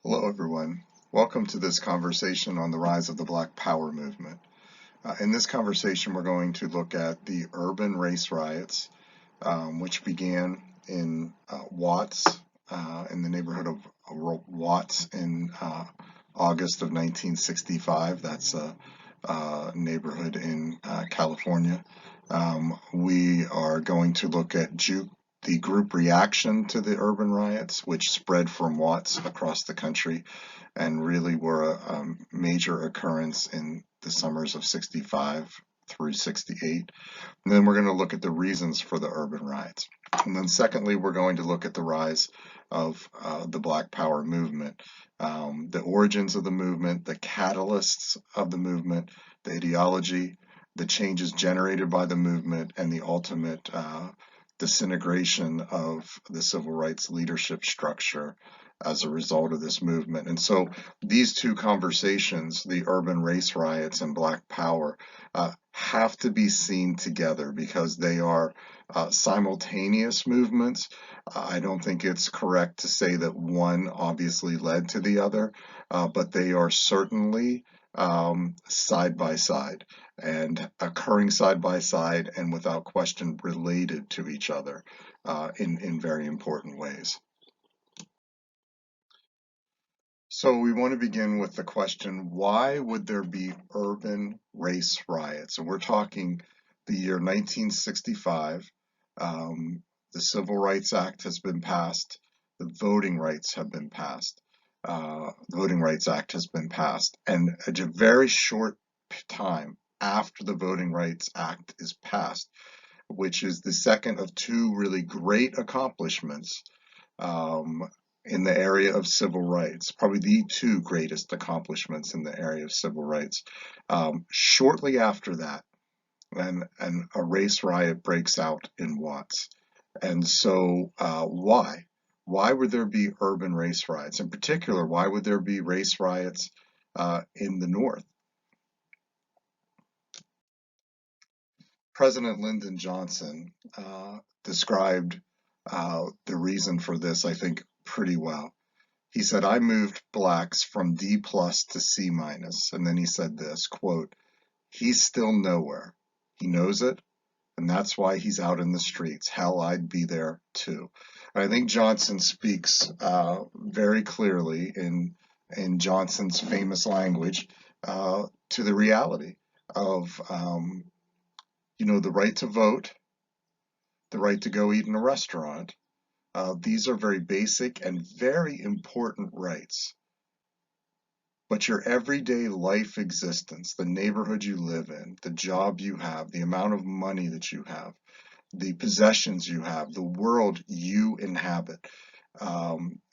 Hello, everyone. Welcome to this conversation on the rise of the Black Power movement. In this conversation, we're going to look at the urban race riots, which began in Watts, in the neighborhood of Watts in August of 1965. That's a neighborhood in California. We are going to look at the group reaction to the urban riots, which spread from Watts across the country and really were a major occurrence in the summers of 65 through 68. And then we're going to look at the reasons for the urban riots. And then secondly, we're going to look at the rise of the Black Power movement, the origins of the movement, the catalysts of the movement, the ideology, the changes generated by the movement, and the ultimate disintegration of the civil rights leadership structure as a result of this movement. And so these two conversations, the urban race riots and Black Power, have to be seen together because they are simultaneous movements. I don't think it's correct to say that one obviously led to the other, but they are certainly side by side and occurring side by side and without question related to each other in very important ways. So we want to begin with the question, why would there be urban race riots? And we're talking the year 1965. The Civil Rights Act has been passed. The Voting Rights have been passed. The Voting Rights Act has been passed. And at a very short time after the Voting Rights Act is passed, which is the second of two really great accomplishments um, in the area of civil rights, probably the two greatest accomplishments in the area of civil rights. Shortly after that, and a race riot breaks out in Watts. And so, why? Why would there be urban race riots? In particular, why would there be race riots in the North? President Lyndon Johnson described the reason for this, I think, pretty well. He said, I moved blacks from D plus to C minus. And then he said this, quote, he's still nowhere. He knows it, and that's why he's out in the streets. Hell, I'd be there too. And I think Johnson speaks very clearly in Johnson's famous language to the reality of, the right to vote, the right to go eat in a restaurant. These are very basic and very important rights. But your everyday life existence, the neighborhood you live in, the job you have, the amount of money that you have, the possessions you have, the world you inhabit,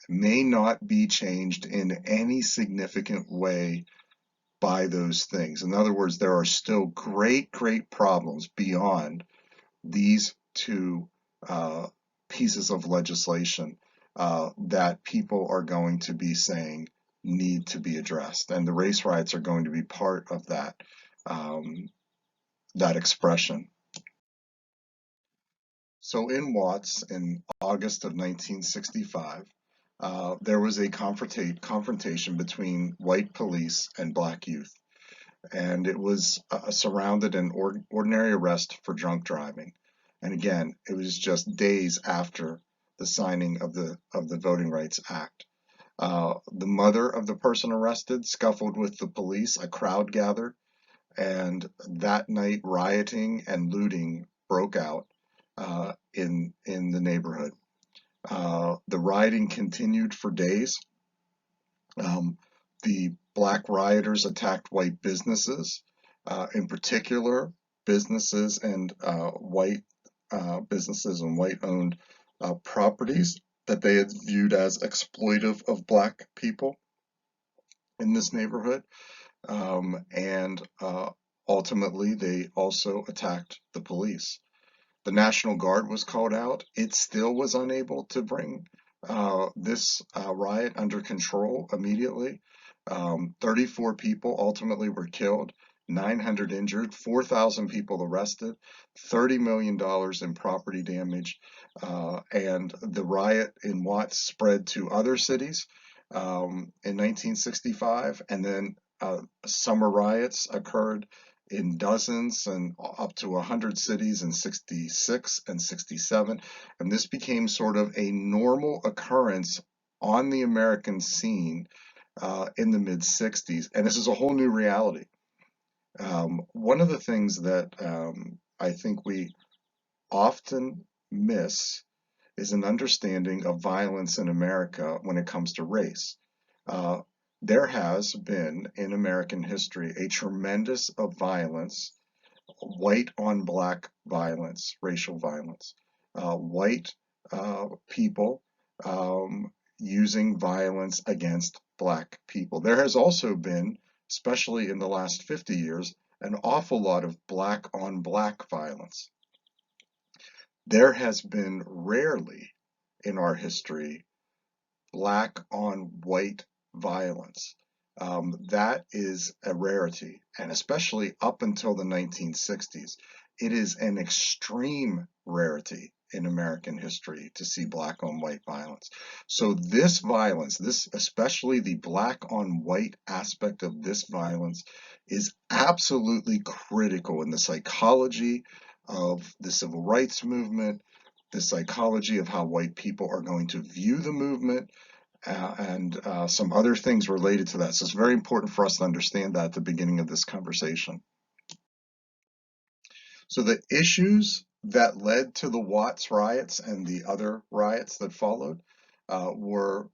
may not be changed in any significant way by those things. In other words, there are still great, great problems beyond these two uh, pieces of legislation that people are going to be saying need to be addressed, and the race riots are going to be part of um, that expression. So in Watts, in August of 1965, there was a confrontation between white police and black youth, and it was surrounded an ordinary arrest for drunk driving. And again, it was just days after the signing of the Voting Rights Act. The mother of the person arrested scuffled with the police. A crowd gathered, and that night, rioting and looting broke out in the neighborhood. The rioting continued for days. Um, the black rioters attacked white businesses, in particular businesses and white businesses and white-owned properties that they had viewed as exploitive of black people in this neighborhood. And ultimately, they also attacked the police. The National Guard was called out. It still was unable to bring this riot under control immediately. 34 people ultimately were killed, 900 injured, 4,000 people arrested, $30 million in property damage, and the riot in Watts spread to other cities. in 1965, and then summer riots occurred in dozens and up to 100 cities in 66 and 67. And this became sort of a normal occurrence on the American scene in the mid 60s. And this is a whole new reality. One of the things that I think we often miss is an understanding of violence in America when it comes to race. Uh, there has been in American history a tremendous of violence, white on black violence, racial violence, white people using violence against black people. There has also been, especially in the last 50 years, an awful lot of black on black violence. There has been rarely in our history black on white violence. That is a rarity, and especially up until the 1960s, it is an extreme rarity in American history to see black on white violence. So this violence, this especially the black on white aspect of this violence, is absolutely critical in the psychology of the civil rights movement, the psychology of how white people are going to view the movement, and some other things related to that. So it's very important for us to understand that at the beginning of this conversation. So the issues that led to the Watts riots and the other riots that followed were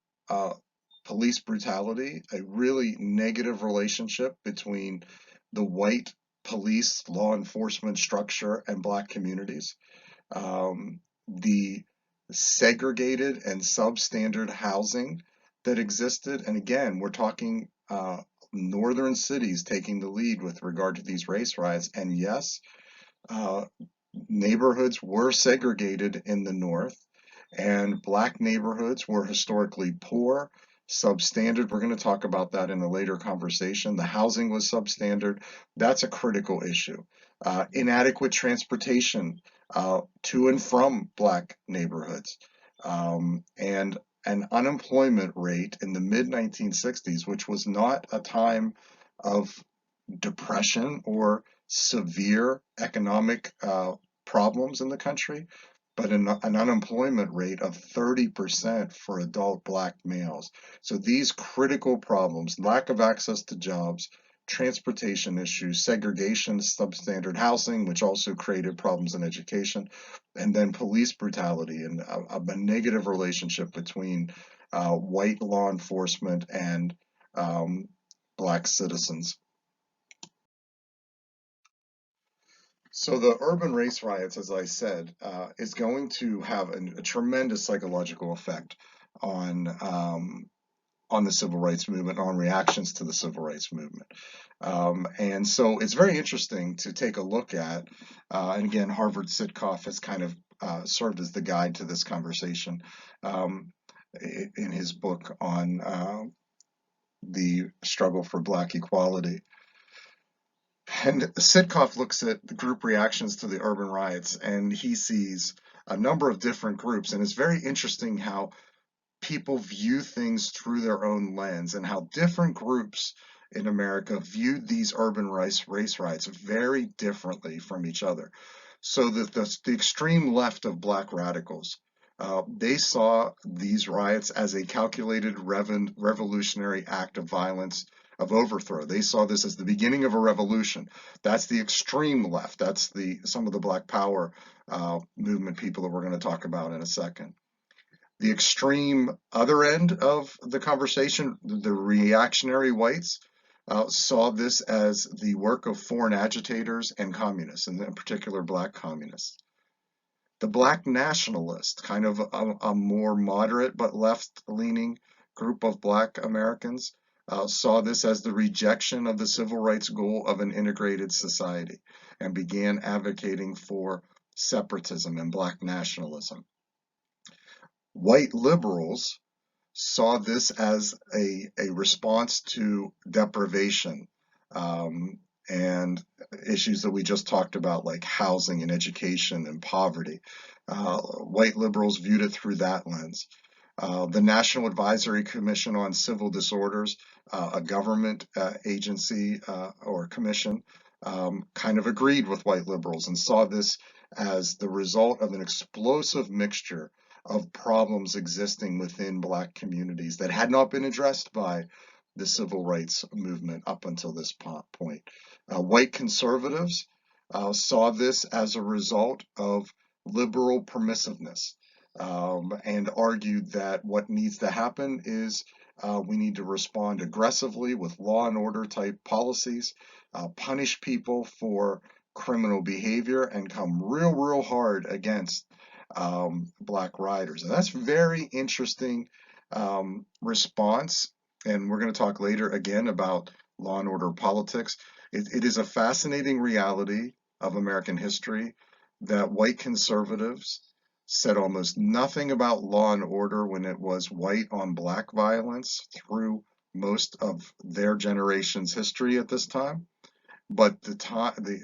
police brutality, a really negative relationship between the white police law enforcement structure and black communities, the segregated and substandard housing that existed. And again, we're talking northern cities taking the lead with regard to these race riots. And yes, uh, neighborhoods were segregated in the north, and black neighborhoods were historically poor, substandard. We're going to talk about that in a later conversation. The housing was substandard. That's a critical issue. Inadequate transportation to and from black neighborhoods, and an unemployment rate in the mid 1960s, which was not a time of depression or severe economic problems in the country, but an unemployment rate of 30% for adult black males. So these critical problems, lack of access to jobs, transportation issues, segregation, substandard housing, which also created problems in education, and then police brutality and a negative relationship between white law enforcement and black citizens. So the urban race riots, as I said, is going to have a tremendous psychological effect on the civil rights movement, on reactions to the civil rights movement. And so it's very interesting to take a look at, and again, Harvard Sitkoff has kind of served as the guide to this conversation in his book on the struggle for black equality. And Sitkoff looks at the group reactions to the urban riots, and he sees a number of different groups. And it's very interesting how people view things through their own lens and how different groups in America viewed these urban race riots very differently from each other. So that the extreme left of black radicals, they saw these riots as a calculated revolutionary act of violence, of overthrow. They saw this as the beginning of a revolution. That's the extreme left. That's some of the Black Power movement people that we're going to talk about in a second. The extreme other end of the conversation, the reactionary whites, saw this as the work of foreign agitators and communists, and in particular black communists. The black nationalist, kind of a more moderate but left-leaning group of black Americans, saw this as the rejection of the civil rights goal of an integrated society and began advocating for separatism and black nationalism. White liberals saw this as a response to deprivation and issues that we just talked about, like housing and education and poverty. White liberals viewed it through that lens. The National Advisory Commission on Civil Disorders, a government agency or commission, kind of agreed with white liberals and saw this as the result of an explosive mixture of problems existing within Black communities that had not been addressed by the civil rights movement up until this point. White conservatives saw this as a result of liberal permissiveness, and argued that what needs to happen is we need to respond aggressively with law and order type policies, punish people for criminal behavior, and come real hard against Black riders. And that's very interesting response. And we're going to talk later again about law and order politics. It is a fascinating reality of American history that white conservatives said almost nothing about law and order when it was white on black violence through most of their generation's history at this time. But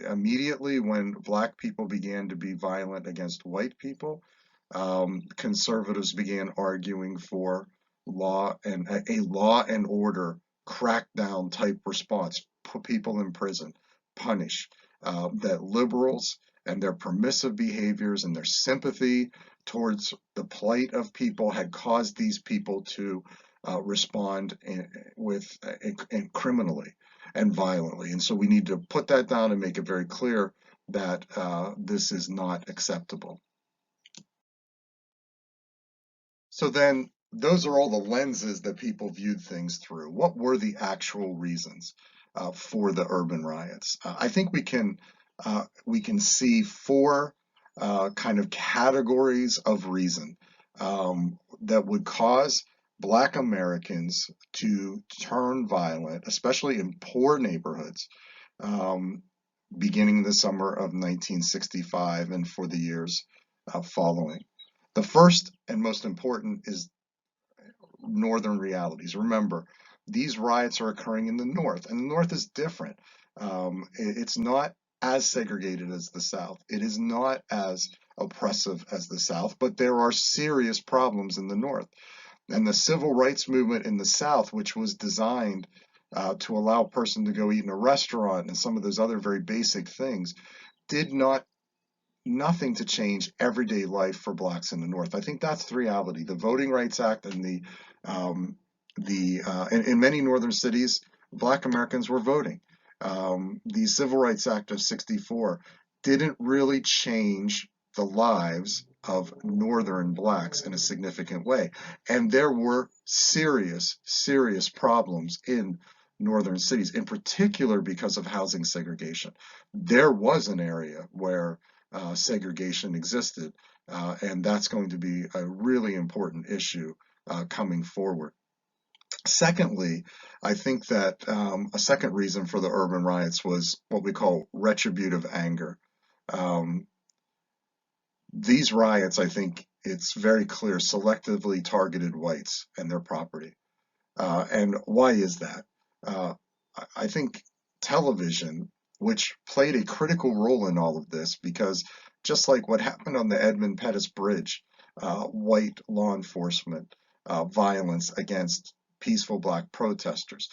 immediately when Black people began to be violent against white people, conservatives began arguing for law and a law and order crackdown type response, put people in prison, punish. That liberals and their permissive behaviors and their sympathy towards the plight of people had caused these people to respond criminally and violently. And so we need to put that down and make it very clear that this is not acceptable. So then those are all the lenses that people viewed things through. What were the actual reasons for the urban riots? I think we can see four kind of categories of reason that would cause Black Americans to turn violent, especially in poor neighborhoods, beginning the summer of 1965 and for the years following. The first and most important is northern realities. Remember, these riots are occurring in the North, and the North is different. It's not as segregated as the South. It is not as oppressive as the South, but there are serious problems in the North. And the civil rights movement in the South, which was designed to allow a person to go eat in a restaurant and some of those other very basic things, did nothing to change everyday life for Blacks in the North. I think that's the reality. The Voting Rights Act and in many northern cities, Black Americans were voting. The Civil Rights Act of '64 didn't really change the lives of northern Blacks in a significant way. And there were serious problems in northern cities, in particular because of housing segregation. There was an area where segregation existed, and that's going to be a really important issue coming forward. Secondly, I think that a second reason for the urban riots was what we call retributive anger. These riots, I think it's very clear, selectively targeted whites and their property. And why is that? I think television, which played a critical role in all of this, because just like what happened on the Edmund Pettus Bridge, white law enforcement violence against peaceful Black protesters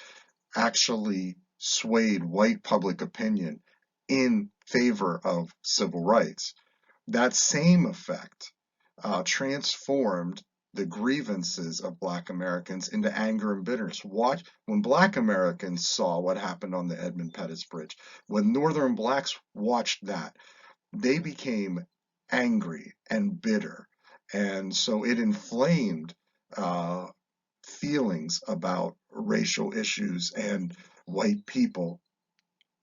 actually swayed white public opinion in favor of civil rights. That same effect transformed the grievances of Black Americans into anger and bitterness. When Black Americans saw what happened on the Edmund Pettus Bridge, when Northern Blacks watched that, they became angry and bitter. And so it inflamed feelings about racial issues and white people.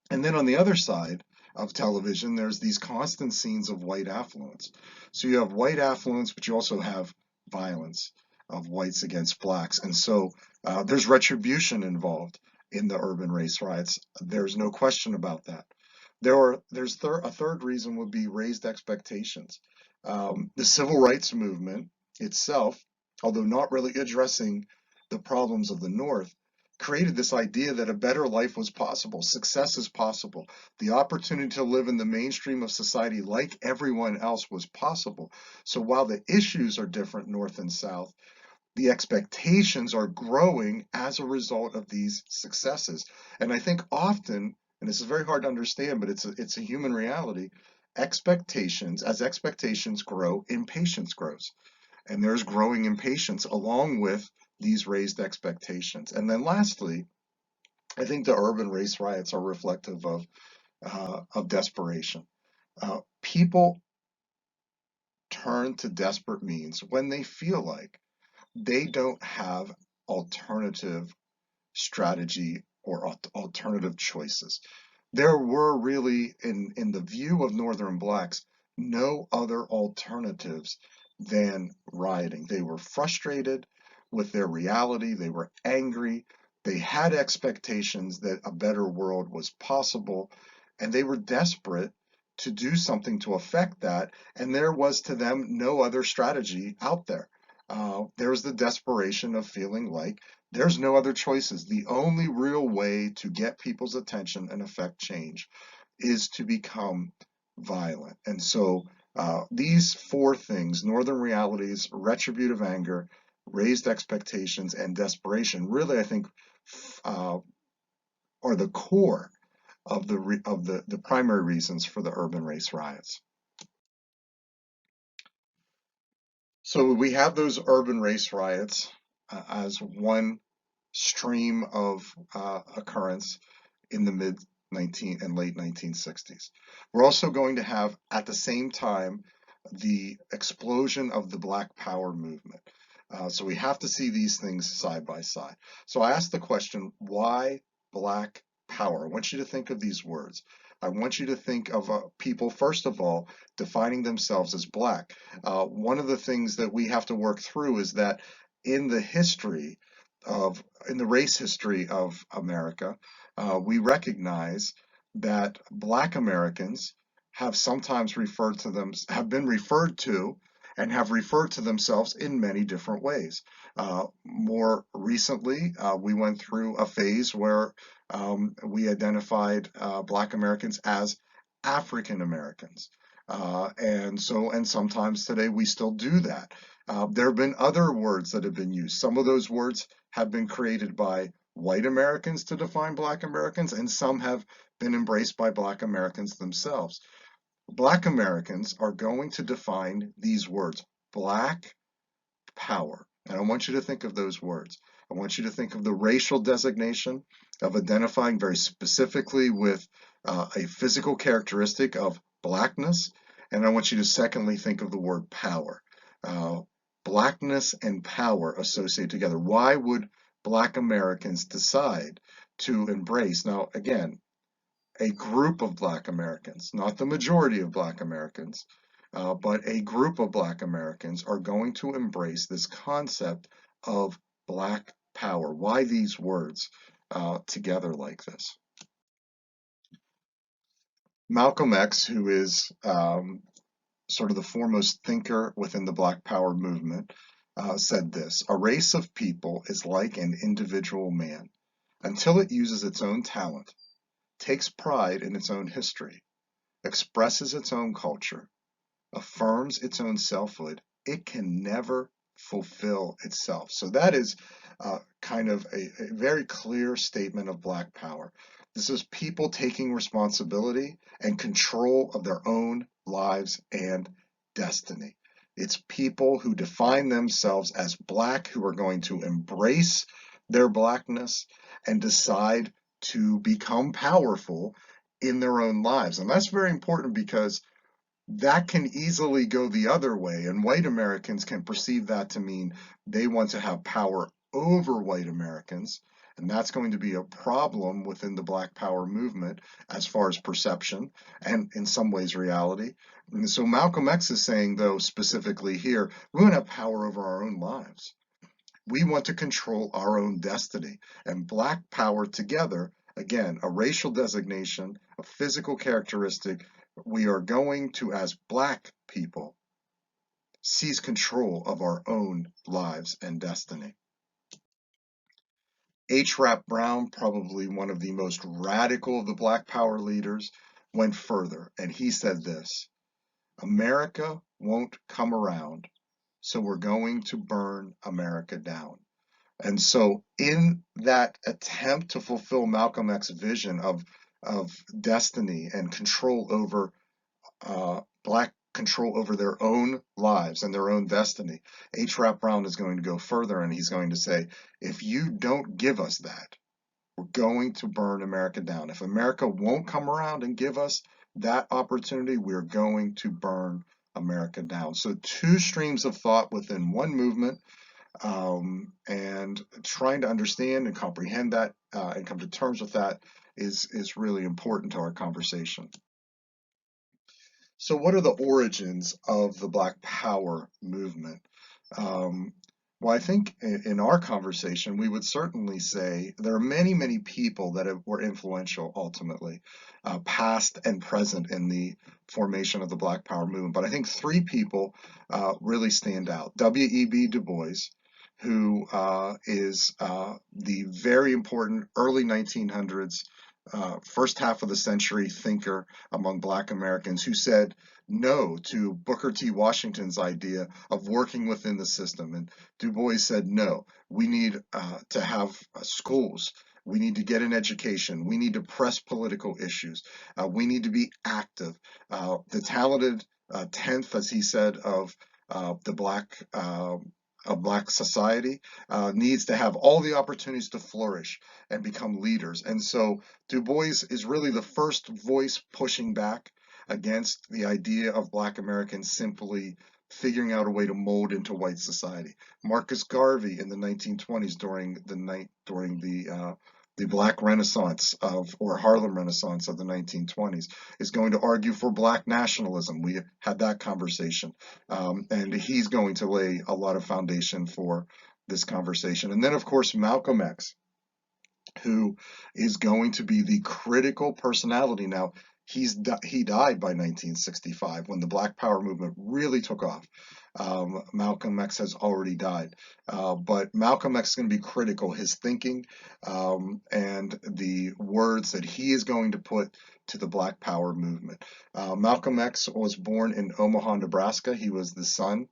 And then on the other side of television, there's these constant scenes of white affluence. So you have white affluence, but you also have violence of whites against Blacks. And so there's retribution involved in the urban race riots. There's no question about that. A third reason would be raised expectations. The civil rights movement itself, although not really addressing the problems of the North, created this idea that a better life was possible, success is possible, the opportunity to live in the mainstream of society like everyone else was possible. So while the issues are different North and South, the expectations are growing as a result of these successes. And I think often, and this is very hard to understand, but it's a human reality, as expectations grow, impatience grows. And there's growing impatience along with these raised expectations. And then lastly, I think the urban race riots are reflective of desperation. People turn to desperate means when they feel like they don't have alternative strategy or alternative choices. There were really, in the view of Northern Blacks, no other alternatives than rioting. They were frustrated with their reality, they were angry, they had expectations that a better world was possible, and they were desperate to do something to affect that, and there was to them no other strategy out there. There's the desperation of feeling like there's no other choices. The only real way to get people's attention and affect change is to become violent. And so these four things, northern realities, retributive anger, raised expectations, and desperation, really, I think, uh, are the core of the primary reasons for the urban race riots. So we have those urban race riots as one stream of occurrence in the mid 19 and late 1960s. We're also going to have at the same time the explosion of the Black Power movement. So we have to see these things side by side. So I asked the question, why Black Power? I want you to think of these words. I want you to think of people, first of all, defining themselves as Black. One of the things that we have to work through is that in the history in the race history of America, we recognize that Black Americans have sometimes have been referred to and have referred to themselves in many different ways. More recently, we went through a phase where we identified Black Americans as African Americans. And sometimes today we still do that. There have been other words that have been used. Some of those words have been created by white Americans to define Black Americans, and some have been embraced by Black Americans themselves. Black Americans are going to define these words, Black Power. And I want you to think of those words. I want you to think of the racial designation of identifying very specifically with a physical characteristic of Blackness. And I want you to secondly think of the word power. Uh, Blackness and power associated together. Why would Black Americans decide to embrace, now again, a group of Black Americans, not the majority of Black Americans, but a group of Black Americans are going to embrace this concept of Black power? Why these words together like this? Malcolm X, who is sort of the foremost thinker within the Black Power movement, said this: a race of people is like an individual man. Until it uses its own talent, takes pride in its own history, expresses its own culture, affirms its own selfhood, it can never fulfill itself. So that is kind of a very clear statement of Black Power. This is people taking responsibility and control of their own lives and destiny. It's people who define themselves as Black who are going to embrace their Blackness and decide to become powerful in their own lives. And that's very important because that can easily go the other way, and white Americans can perceive that to mean they want to have power over white Americans, and that's going to be a problem within the Black Power movement as far as perception and in some ways reality. And so Malcolm X is saying, though, specifically here, we want to have power over our own lives. We want to control our own destiny. And Black Power together, again, a racial designation, a physical characteristic, we are going to, as Black people, seize control of our own lives and destiny. H. Rap Brown, probably one of the most radical of the Black Power leaders, went further, and he said this: America won't come around so we're going to burn America down. And so in that attempt to fulfill Malcolm X's vision of destiny and control over Black control over their own lives and their own destiny, H. Rap Brown is going to go further and he's going to say, if you don't give us that, we're going to burn America down. If America won't come around and give us that opportunity, we're going to burn America down. So two streams of thought within one movement, and trying to understand and comprehend that and come to terms with that is really important to our conversation. So what are the origins of the Black Power movement? Um, well, I think in our conversation, we would certainly say there are many, many people that were influential ultimately, past and present in the formation of the Black Power movement. But I think three people really stand out. W.E.B. Du Bois, who is the very important early 1900s, first half of the century thinker among Black Americans, who said no to Booker T. Washington's idea of working within the system. And Du Bois said, no, we need to have schools. We need to get an education. We need to press political issues. We need to be active. The talented 10th, as he said, of the Black society needs to have all the opportunities to flourish and become leaders. And so Du Bois is really the first voice pushing back against the idea of Black Americans simply figuring out a way to mold into white society. Marcus Garvey in the 1920s during the Black Renaissance or Harlem Renaissance of the 1920s is going to argue for Black nationalism. We had that conversation, and he's going to lay a lot of foundation for this conversation. And then, of course, Malcolm X, who is going to be the critical personality. Now, he died by 1965 when the Black Power movement really took off. Malcolm X has already died, but Malcolm X is going to be critical. His thinking and the words that he is going to put to the Black Power movement. Malcolm X was born in Omaha, Nebraska. He was the son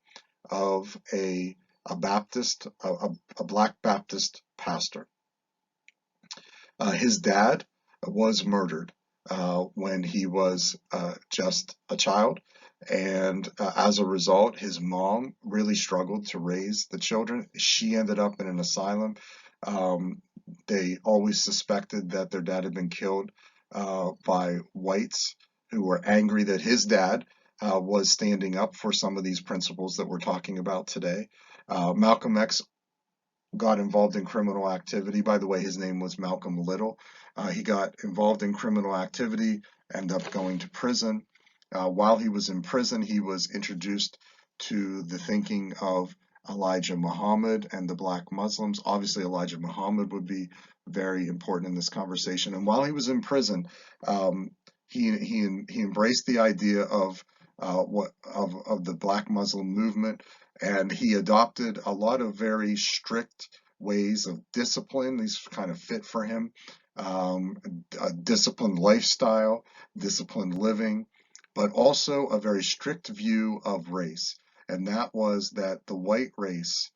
of a Baptist, a Black Baptist pastor. His dad was murdered when he was just a child. And as a result, his mom really struggled to raise the children. She ended up in an asylum. They always suspected that their dad had been killed by whites who were angry that his dad was standing up for some of these principles that we're talking about today. Malcolm X got involved in criminal activity. By the way, his name was Malcolm Little. He got involved in criminal activity, ended up going to prison. While he was in prison, he was introduced to the thinking of Elijah Muhammad and the Black Muslims. Obviously, Elijah Muhammad would be very important in this conversation. And while he was in prison, he embraced the idea of the Black Muslim movement, and he adopted a lot of very strict ways of discipline. These kind of fit for him. A disciplined lifestyle, disciplined living, but also a very strict view of race. And that was that the white race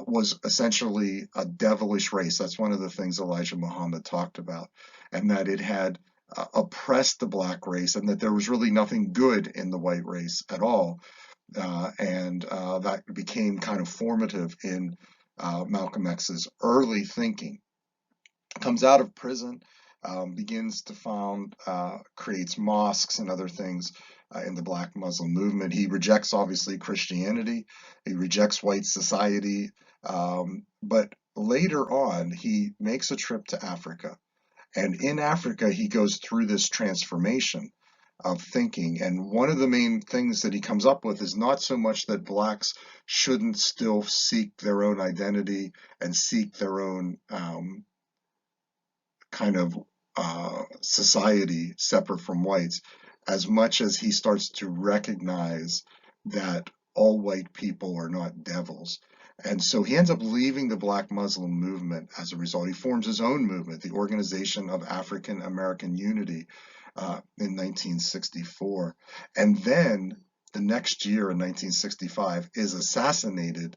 was essentially a devilish race. That's one of the things Elijah Muhammad talked about, and that it had oppressed the Black race, and that there was really nothing good in the white race at all. And that became kind of formative in Malcolm X's early thinking. Comes out of prison, begins to found, creates mosques and other things in the Black Muslim movement. He rejects, obviously, Christianity. He rejects white society. But later on, he makes a trip to Africa. And in Africa, he goes through this transformation of thinking. And one of the main things that he comes up with is not so much that Blacks shouldn't still seek their own identity and seek their own kind of society separate from whites, as much as he starts to recognize that all white people are not devils. And so he ends up leaving the Black Muslim movement as a result. He forms his own movement, the Organization of African American Unity, in 1964. And then the next year in 1965 is assassinated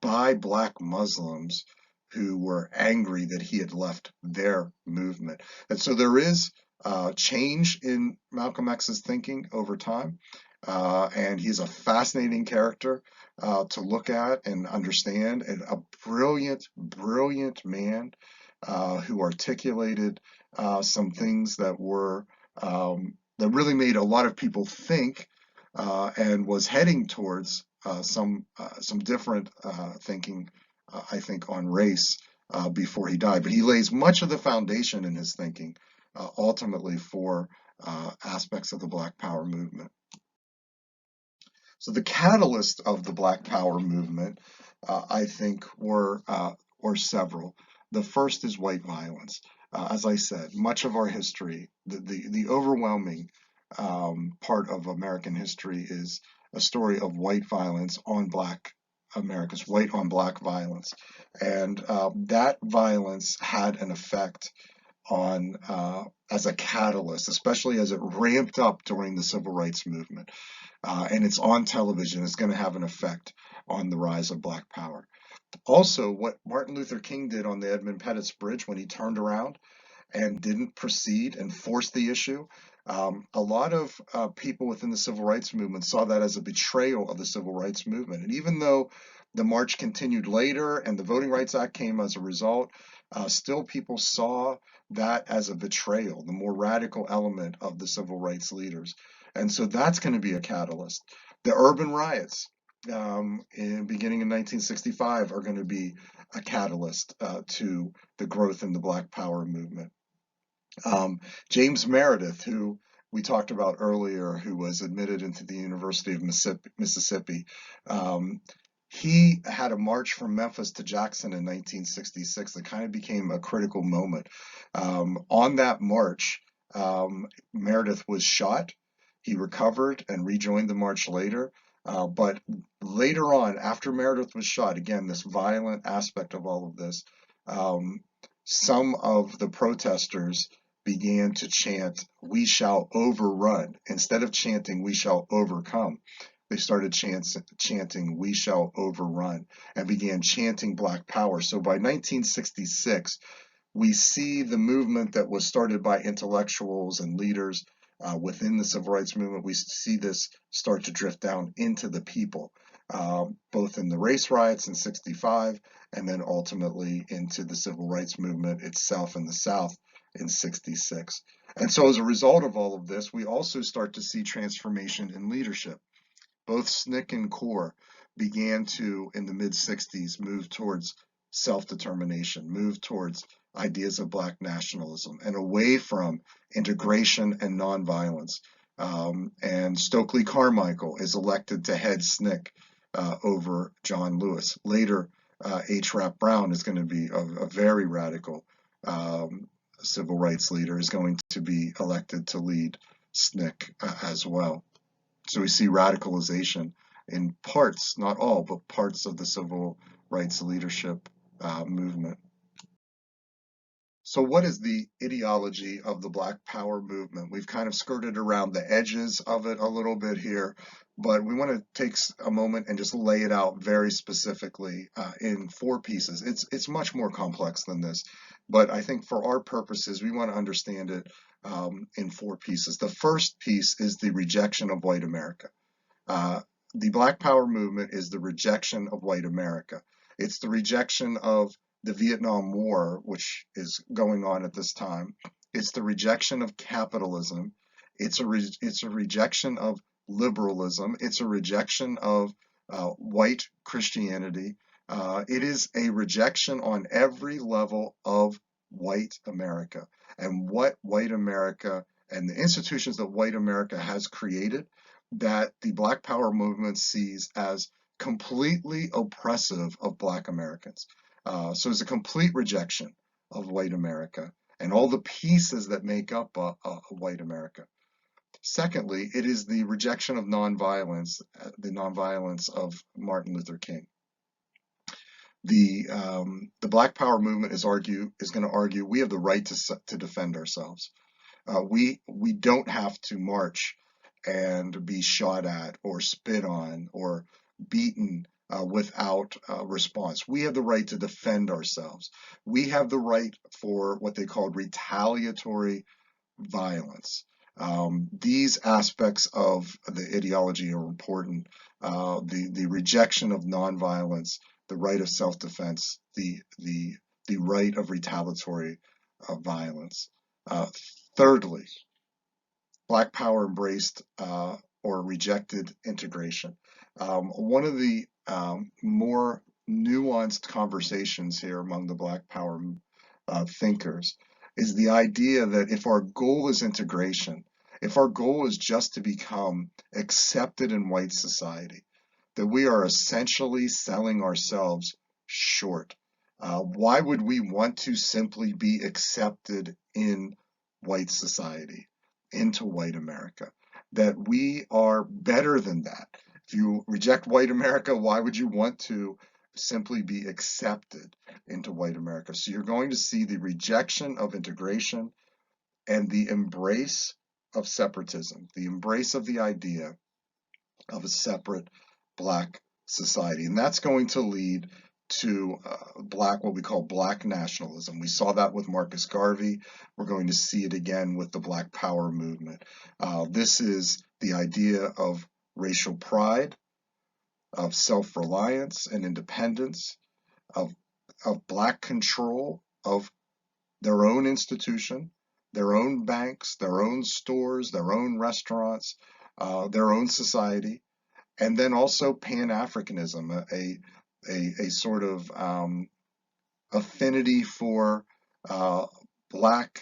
by black Muslims who were angry that he had left their movement. And so there is change in Malcolm X's thinking over time. And he's a fascinating character to look at and understand, and a brilliant, brilliant man who articulated some things that were that really made a lot of people think, and was heading towards some different thinking, I think, on race before he died. But he lays much of the foundation in his thinking ultimately for aspects of the Black Power movement. So the catalyst of the Black Power movement, I think, were several. The first is white violence. As I said, much of our history, the overwhelming part of American history is a story of white violence on Black Americans, white on Black violence. And that violence had an effect on as a catalyst, especially as it ramped up during the Civil Rights Movement. And it's on television. It's going to have an effect on the rise of Black Power. Also, what Martin Luther King did on the Edmund Pettus Bridge when he turned around and didn't proceed and force the issue, a lot of people within the Civil Rights Movement saw that as a betrayal of the Civil Rights Movement. And even though the march continued later and the Voting Rights Act came as a result, still people saw that as a betrayal, the more radical element of the civil rights leaders. And so that's going to be a catalyst. The urban riots beginning in 1965 are going to be a catalyst to the growth in the Black Power movement. James Meredith, who we talked about earlier, who was admitted into the University of Mississippi, he had a march from Memphis to Jackson in 1966 that kind of became a critical moment. On that march, Meredith was shot. He recovered and rejoined the march later. But later on, after Meredith was shot, again, this violent aspect of all of this, some of the protesters began to chant, "We shall overrun." Instead of chanting, "We shall overcome," they started chanting, "We shall overrun," and began chanting Black Power. So by 1966, we see the movement that was started by intellectuals and leaders within the civil rights movement. We see this start to drift down into the people, both in the race riots in 65 and then ultimately into the civil rights movement itself in the South in 66. And so as a result of all of this, we also start to see transformation in leadership. Both SNCC and CORE began to, in the mid-60s, move towards self-determination, move towards ideas of Black nationalism and away from integration and nonviolence. And Stokely Carmichael is elected to head SNCC over John Lewis. Later, H. Rap Brown is going to be a very radical civil rights leader, is going to be elected to lead SNCC as well. So we see radicalization in parts, not all, but parts of the civil rights leadership movement. So what is the ideology of the Black Power movement? We've kind of skirted around the edges of it a little bit here, but we want to take a moment and just lay it out very specifically in 4 pieces. It's much more complex than this, but I think for our purposes, we want to understand it in 4 pieces. The first piece is the rejection of white America. The Black Power movement is the rejection of white America. It's the rejection of the Vietnam War, which is going on at this time. It's the rejection of capitalism. It's a rejection of liberalism. It's a rejection of white Christianity. It is a rejection on every level of white America and what white America and the institutions that white America has created, that the Black Power movement sees as completely oppressive of Black Americans. So it's a complete rejection of white America and all the pieces that make up a white America. Secondly, it is the rejection of nonviolence, the nonviolence of Martin Luther King. The Black Power movement is going to argue we have the right to defend ourselves. We don't have to march and be shot at or spit on or beaten without response. We have the right to defend ourselves. We have the right for what they call retaliatory violence. These aspects of the ideology are important. The rejection of nonviolence, the right of self-defense, the right of retaliatory violence. Uh, Thirdly, Black Power embraced or rejected integration. One of the more nuanced conversations here among the Black Power thinkers is the idea that if our goal is integration, if our goal is just to become accepted in white society, that we are essentially selling ourselves short. Why would we want to simply be accepted in white society, into white America? That we are better than that. If you reject white America, why would you want to simply be accepted into white America? So you're going to see the rejection of integration and the embrace of separatism, the embrace of the idea of a separate Black society. And that's going to lead to what we call Black nationalism. We saw that with Marcus Garvey. We're going to see it again with the Black Power movement. This is the idea of racial pride, of self-reliance and independence, of Black control of their own institution, their own banks, their own stores, their own restaurants, their own society, and then also Pan-Africanism, a sort of affinity for Black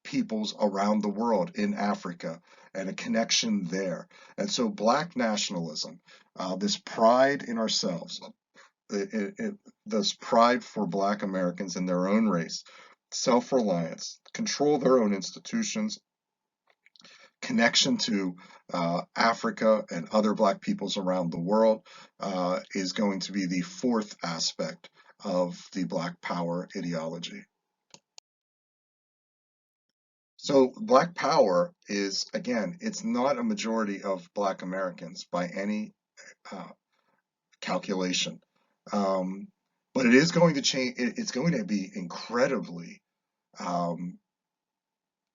peoples around the world in Africa and a connection there. And so Black nationalism, this pride in ourselves, this pride for Black Americans in their own race, self-reliance, control their own institutions, connection to Africa and other Black peoples around the world is going to be the fourth aspect of the Black Power ideology. So Black Power is, again, it's not a majority of Black Americans by any uh, calculation. Um, but it is going to change, it's going to be incredibly um,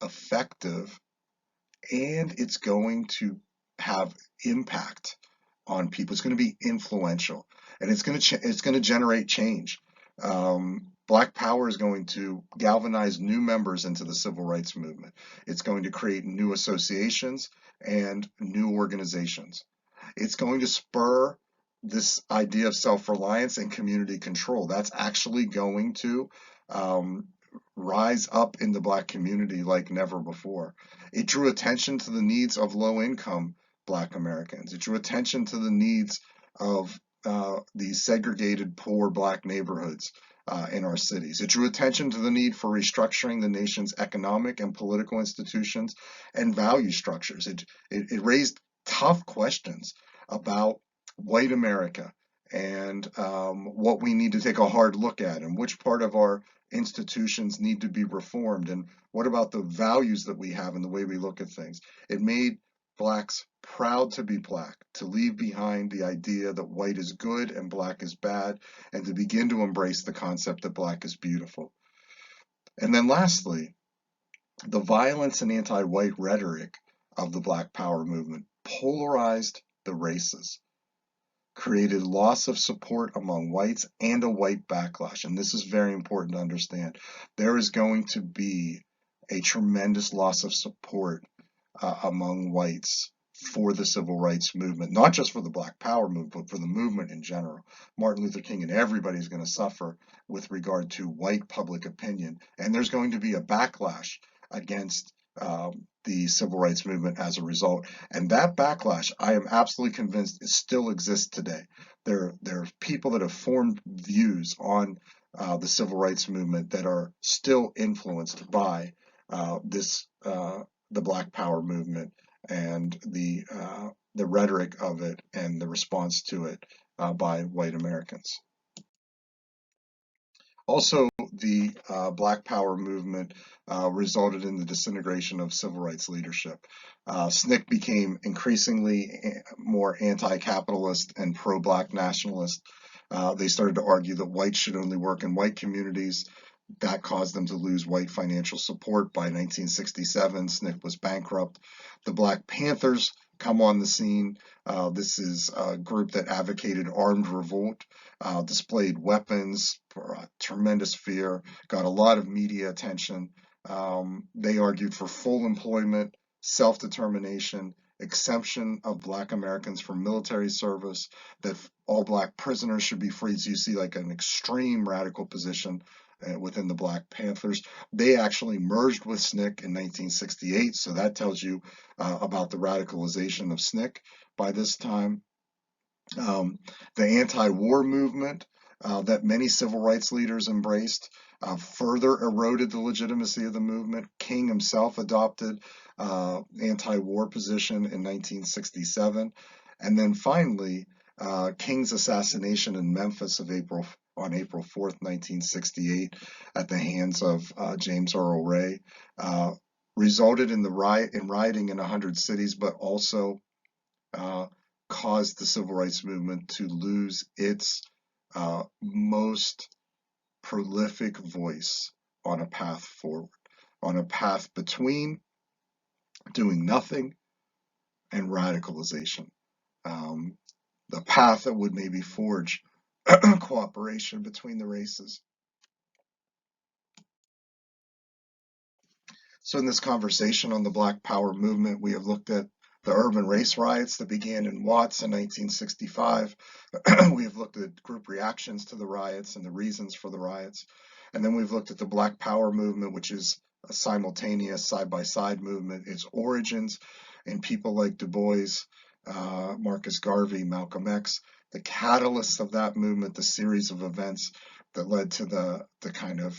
effective, and it's going to have impact on people. It's going to be influential, and it's going to generate change. Black Power is going to galvanize new members into the civil rights movement. It's going to create new associations and new organizations. It's going to spur this idea of self-reliance and community control. That's actually going to um, rise up in the Black community like never before. It drew attention to the needs of low-income Black Americans. It drew attention to the needs of these segregated, poor Black neighborhoods in our cities. It drew attention to the need for restructuring the nation's economic and political institutions and value structures. It raised tough questions about white America and what we need to take a hard look at and which part of our institutions need to be reformed and what about the values that we have and the way we look at things. It made Blacks proud to be Black, to leave behind the idea that white is good and Black is bad, and to begin to embrace the concept that Black is beautiful. And then lastly, the violence and anti-white rhetoric of the Black Power movement polarized the races, created loss of support among whites and a white backlash. And this is very important to understand. There is going to be a tremendous loss of support among whites for the civil rights movement, not just for the Black Power movement, but for the movement in general. Martin Luther King and everybody's going to suffer with regard to white public opinion. And there's going to be a backlash against the civil rights movement as a result. And that backlash, I am absolutely convinced, still exists today. There are people that have formed views on the civil rights movement that are still influenced by the Black Power movement and the rhetoric of it and the response to it by white Americans. Also, the Black Power movement resulted in the disintegration of civil rights leadership. SNCC became increasingly more anti-capitalist and pro-Black nationalist. They started to argue that whites should only work in white communities. That caused them to lose white financial support. By 1967, SNCC was bankrupt. The Black Panthers come on the scene. This is a group that advocated armed revolt, displayed weapons, tremendous fear, got a lot of media attention. They argued for full employment, self-determination, exemption of Black Americans from military service, that all Black prisoners should be freed. So you see like an extreme radical position within the Black Panthers. They actually merged with SNCC in 1968, so that tells you about the radicalization of SNCC by this time. The anti-war movement that many civil rights leaders embraced further eroded the legitimacy of the movement. King himself adopted anti-war position in 1967. And then finally, King's assassination in Memphis on April 4th, 1968, at the hands of James Earl Ray, resulted in rioting in 100 cities, but also caused the civil rights movement to lose its most prolific voice on a path forward, on a path between doing nothing and radicalization. The path that would maybe forge cooperation between the races. So in this conversation on the Black Power movement, we have looked at the urban race riots that began in Watts in 1965. We have looked at group reactions to the riots and the reasons for the riots. And then we've looked at the Black Power movement, which is a simultaneous side-by-side movement. Its origins in people like Du Bois, Marcus Garvey, Malcolm X, the catalysts of that movement, the series of events that led to the kind of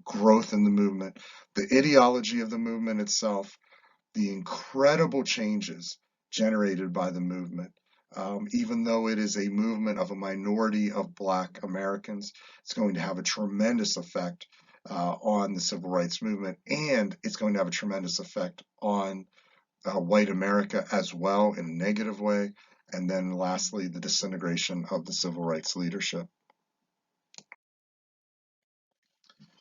growth in the movement, the ideology of the movement itself, the incredible changes generated by the movement. Even though it is a movement of a minority of Black Americans, it's going to have a tremendous effect on the civil rights movement, and it's going to have a tremendous effect on white America as well in a negative way. And then lastly, the disintegration of the civil rights leadership.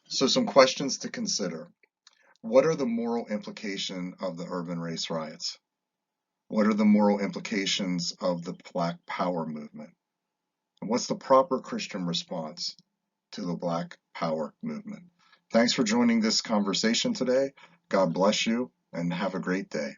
So some questions to consider. What are the moral implications of the urban race riots? What are the moral implications of the Black Power movement? And what's the proper Christian response to the Black Power movement? Thanks for joining this conversation today. God bless you and have a great day.